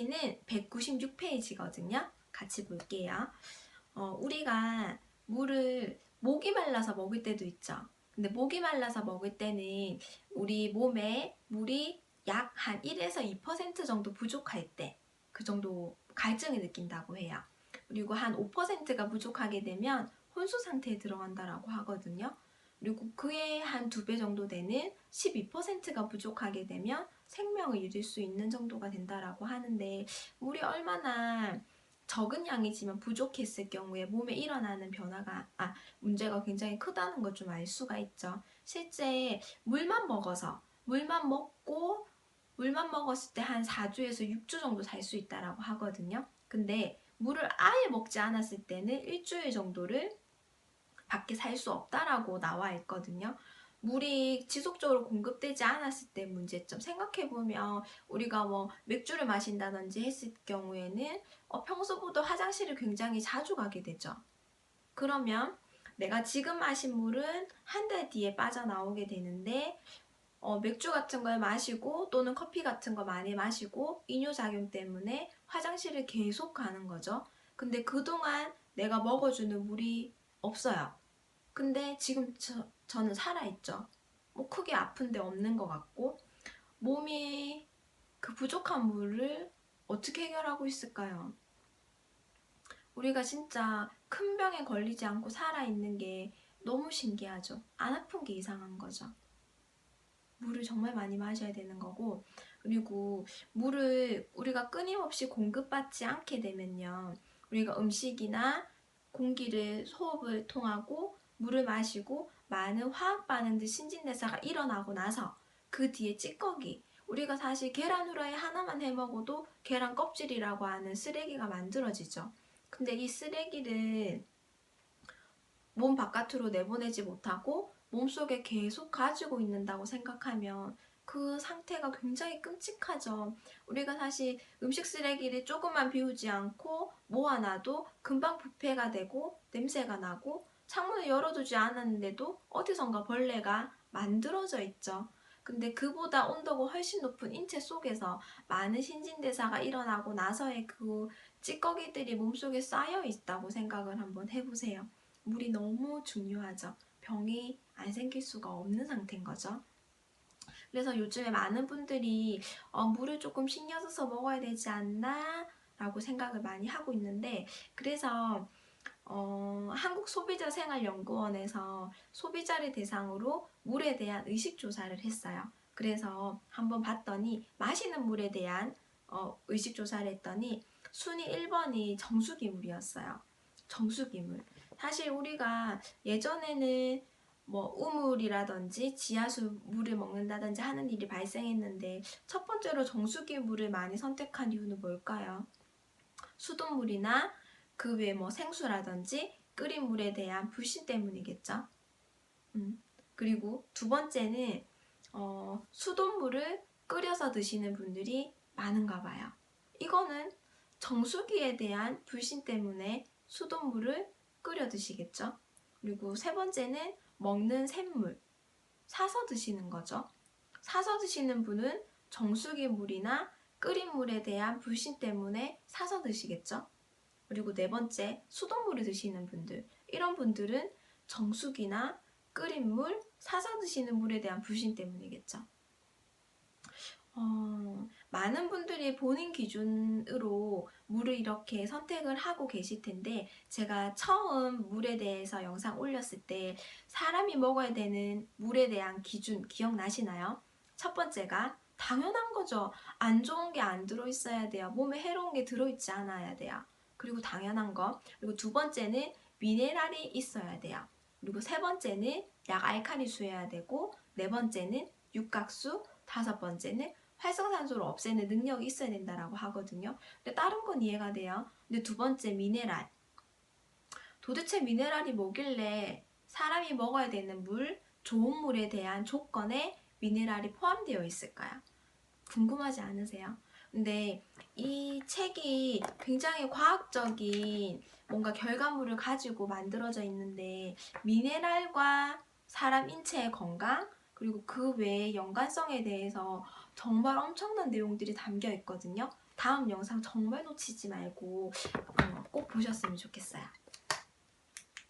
는 196페이지거든요. 같이 볼게요. 우리가 물을 목이 말라서 먹을 때도 있죠. 근데 목이 말라서 먹을 때는 우리 몸에 물이 약 한 1에서 2% 정도 부족할 때 그 정도 갈증을 느낀다고 해요. 그리고 한 5%가 부족하게 되면 혼수 상태에 들어간다라고 하거든요. 그리고 그에 한 2배 정도 되는 12%가 부족하게 되면 생명을 잃을 수 있는 정도가 된다라고 하는데, 물이 얼마나 적은 양이지만 부족했을 경우에 몸에 일어나는 문제가 굉장히 크다는 걸 좀 알 수가 있죠. 실제 물만 먹었을 때 한 4주에서 6주 정도 살 수 있다라고 하거든요. 근데 물을 아예 먹지 않았을 때는 일주일 정도를 밖에 살 수 없다라고 나와 있거든요. 물이 지속적으로 공급되지 않았을 때 문제점 생각해보면, 우리가 뭐 맥주를 마신다든지 했을 경우에는 평소보다 화장실을 굉장히 자주 가게 되죠. 그러면 내가 지금 마신 물은 한 달 뒤에 빠져나오게 되는데, 맥주 같은 걸 마시고 또는 커피 같은 거 많이 마시고 이뇨작용 때문에 화장실을 계속 가는 거죠. 근데 그동안 내가 먹어주는 물이 없어요. 근데 지금 저는 살아있죠. 뭐 크게 아픈 데 없는 것 같고, 몸이 그 부족한 물을 어떻게 해결하고 있을까요? 우리가 진짜 큰 병에 걸리지 않고 살아있는 게 너무 신기하죠. 안 아픈 게 이상한 거죠. 물을 정말 많이 마셔야 되는 거고, 그리고 물을 우리가 끊임없이 공급받지 않게 되면요, 우리가 음식이나 공기를 호흡을 통하고 물을 마시고 많은 화학 반응들 신진대사가 일어나고 나서 그 뒤에 찌꺼기, 우리가 사실 계란 후라이 하나만 해 먹어도 계란 껍질이라고 하는 쓰레기가 만들어지죠. 근데 이 쓰레기를 몸 바깥으로 내보내지 못하고 몸속에 계속 가지고 있는다고 생각하면 그 상태가 굉장히 끔찍하죠. 우리가 사실 음식 쓰레기를 조금만 비우지 않고 모아놔도 금방 부패가 되고 냄새가 나고, 창문을 열어두지 않았는데도 어디선가 벌레가 만들어져 있죠. 근데 그보다 온도가 훨씬 높은 인체 속에서 많은 신진대사가 일어나고 나서의 그 찌꺼기들이 몸속에 쌓여 있다고 생각을 한번 해보세요. 물이 너무 중요하죠. 병이 안 생길 수가 없는 상태인 거죠. 그래서 요즘에 많은 분들이 물을 조금 신경 써서 먹어야 되지 않나 라고 생각을 많이 하고 있는데, 그래서 한국소비자생활연구원에서 소비자를 대상으로 물에 대한 의식조사를 했어요. 그래서 한번 봤더니 마시는 물에 대한 의식조사를 했더니 순위 1번이 정수기물이었어요. 정수기물. 사실 우리가 예전에는 뭐 우물이라든지 지하수 물을 먹는다든지 하는 일이 발생했는데, 첫 번째로 정수기 물을 많이 선택한 이유는 뭘까요? 수돗물이나 그 외에 뭐 생수라든지 끓인 물에 대한 불신 때문이겠죠. 그리고 두 번째는 수돗물을 끓여서 드시는 분들이 많은가 봐요. 이거는 정수기에 대한 불신 때문에 수돗물을 끓여 드시겠죠. 그리고 세 번째는 먹는 샘물, 사서 드시는 거죠. 사서 드시는 분은 정수기 물이나 끓인 물에 대한 불신 때문에 사서 드시겠죠. 그리고 네 번째, 수돗물을 드시는 분들, 이런 분들은 정수기나 끓인 물, 사서 드시는 물에 대한 불신 때문이겠죠. 많은 분들이 본인 기준으로 물을 이렇게 선택을 하고 계실 텐데, 제가 처음 물에 대해서 영상 올렸을 때 사람이 먹어야 되는 물에 대한 기준 기억나시나요? 첫 번째가 당연한 거죠. 안 좋은 게 안 들어있어야 돼요. 몸에 해로운 게 들어있지 않아야 돼요. 그리고 당연한 거. 그리고 두 번째는 미네랄이 있어야 돼요. 그리고 세 번째는 약 알칼리수여야 되고, 네 번째는 육각수, 다섯 번째는 활성산소를 없애는 능력이 있어야 된다라고 하거든요. 근데 다른 건 이해가 돼요. 근데 두 번째 미네랄. 도대체 미네랄이 뭐길래 사람이 먹어야 되는 물, 좋은 물에 대한 조건에 미네랄이 포함되어 있을까요? 궁금하지 않으세요? 근데 이 책이 굉장히 과학적인 뭔가 결과물을 가지고 만들어져 있는데, 미네랄과 사람 인체의 건강, 그리고 그 외의 연관성에 대해서 정말 엄청난 내용들이 담겨 있거든요. 다음 영상 정말 놓치지 말고 꼭 보셨으면 좋겠어요.